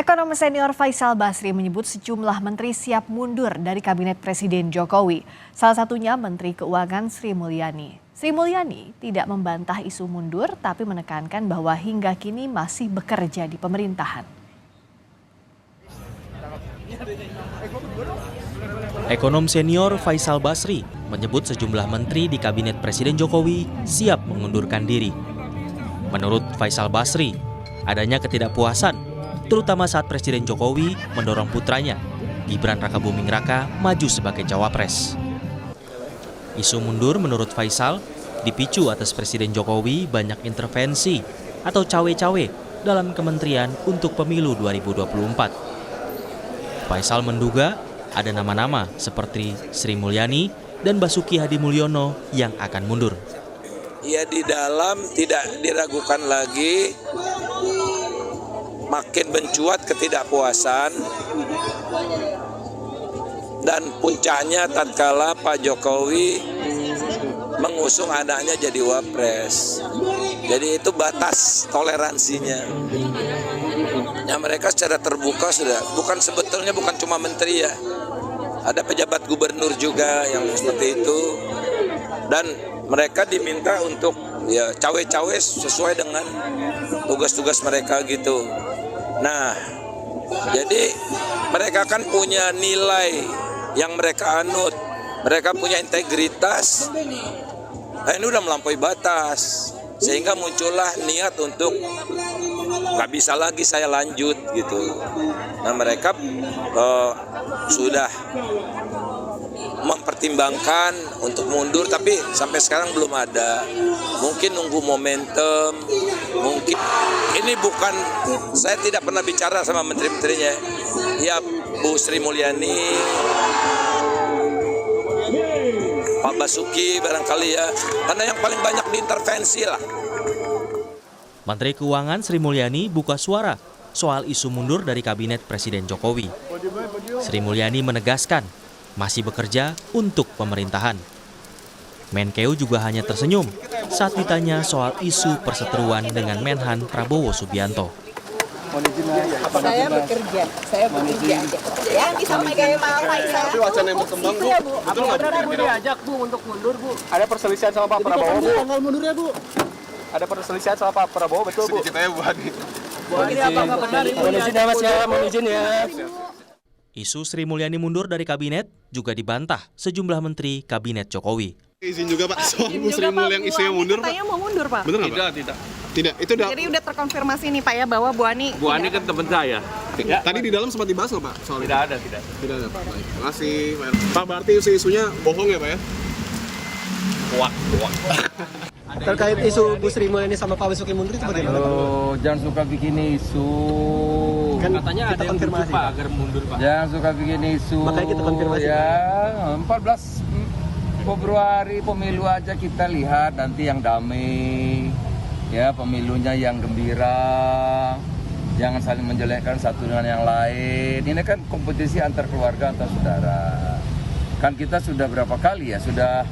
Ekonom senior Faisal Basri menyebut sejumlah menteri siap mundur dari kabinet Presiden Jokowi. Salah satunya Menteri Keuangan Sri Mulyani. Sri Mulyani tidak membantah isu mundur, tapi menekankan bahwa hingga kini masih bekerja di pemerintahan. Ekonom senior Faisal Basri menyebut sejumlah menteri di kabinet Presiden Jokowi siap mengundurkan diri. Menurut Faisal Basri, adanya ketidakpuasan, terutama saat Presiden Jokowi mendorong putranya, Gibran Rakabuming Raka, maju sebagai cawapres. Isu mundur menurut Faisal dipicu atas Presiden Jokowi banyak intervensi atau cawe-cawe dalam kementerian untuk pemilu 2024. Faisal menduga ada nama-nama seperti Sri Mulyani dan Basuki Hadimulyono yang akan mundur. Ya, di dalam tidak diragukan lagi makin mencuat ketidakpuasan dan puncaknya tatkala Pak Jokowi mengusung anaknya jadi wapres. Jadi itu batas toleransinya. Ya, mereka secara terbuka sudah sebetulnya bukan cuma menteri ya. Ada pejabat gubernur juga yang seperti itu. Dan mereka diminta untuk ya cawe-cawe sesuai dengan tugas-tugas mereka gitu. Nah, jadi mereka kan punya nilai yang mereka anut, mereka punya integritas. Nah, ini udah melampaui batas, sehingga muncullah niat untuk nggak bisa lagi saya lanjut gitu. Nah, mereka sudah mempertimbangkan untuk mundur, tapi sampai sekarang belum ada. Mungkin nunggu momentum, mungkin ini bukan, saya tidak pernah bicara sama menteri-menterinya. Ya, Bu Sri Mulyani, Pak Basuki barangkali ya, karena yang paling banyak diintervensi lah. Menteri Keuangan Sri Mulyani buka suara soal isu mundur dari kabinet Presiden Jokowi. Sri Mulyani menegaskan masih bekerja untuk pemerintahan. Menkeu juga hanya tersenyum saat ditanya soal isu perseteruan dengan Menhan Prabowo Subianto. Saya bekerja aja. Ya, disampaikan Pak Faisal. Tapi wacana yang berkembang, Bu. Betul nggak? Bu diajak, Bu, untuk mundur, Bu. Ada perselisihan sama Pak Prabowo, Bu. Tanggal mundurnya, Bu. Ada perselisihan sama Pak Prabowo, betul, Bu? Sedikit aja, Bu Hadi. Bu, ini apa nggak benar? Mohon izin ya, Mas, ya. Mohon izin ya. Isu Sri Mulyani mundur dari kabinet juga dibantah sejumlah menteri kabinet Jokowi. Izin juga, Pak, soal Bu Sri Mulyani isu yang mundur, Pak. Katanya mau mundur, Pak. Bener nggak, Pak? Tidak, itu udah. Jadi udah terkonfirmasi nih, Pak, ya, bahwa Bu Ani kan teman saya. Tadi di dalam sempat dibahas nggak, Pak? Soal Tidak ada. Tidak ada, Pak. Baik. Terima kasih, Pak. Pak, berarti isu-isunya bohong ya, Pak ya? Kuat. Terkait isu Bu Sri Mulyani sama Pak Basuki mundur itu bagaimana? Oh, jangan suka bikin isu. Kan Katanya kita ada yang konfirmasi, butuh, Pak, agar mundur, Pak. Jangan suka bikin isu. Makanya kita konfirmasi, ya. 14 Februari pemilu aja kita lihat nanti yang damai. Ya, pemilunya yang gembira. Jangan saling menjelekkan satu dengan yang lain. Ini kan kompetisi antar keluarga, antar saudara. Kan kita sudah berapa kali ya? Sudah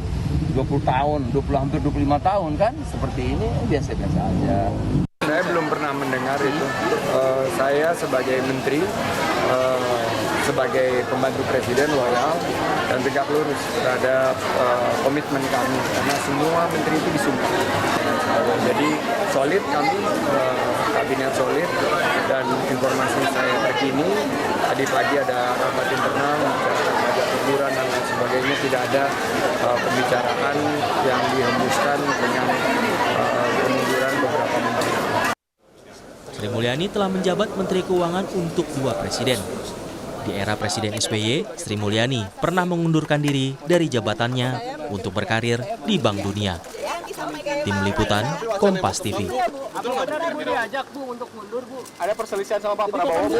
20 tahun, hampir 25 tahun kan? Seperti ini biasa-biasa aja. Saya belum pernah mendengar itu. Saya sebagai menteri, sebagai pembantu presiden loyal dan tegak lurus terhadap komitmen kami, karena semua menteri itu disumpah. Jadi solid kami, kabinet solid, dan informasi saya terkini tadi pagi ada rapat internal, ada teguran dan lain sebagainya, tidak ada pembicaraan yang dihembuskan dengan kemunduran beberapa menteri. Sri Mulyani telah menjabat Menteri Keuangan untuk 2 presiden. Di era Presiden SBY, Sri Mulyani pernah mengundurkan diri dari jabatannya untuk berkarir di Bank Dunia. Tim Liputan, Kompas TV. Bu diajak, Bu, untuk mundur, Bu. Ada perselisihan sama Pak Prabowo, Bu.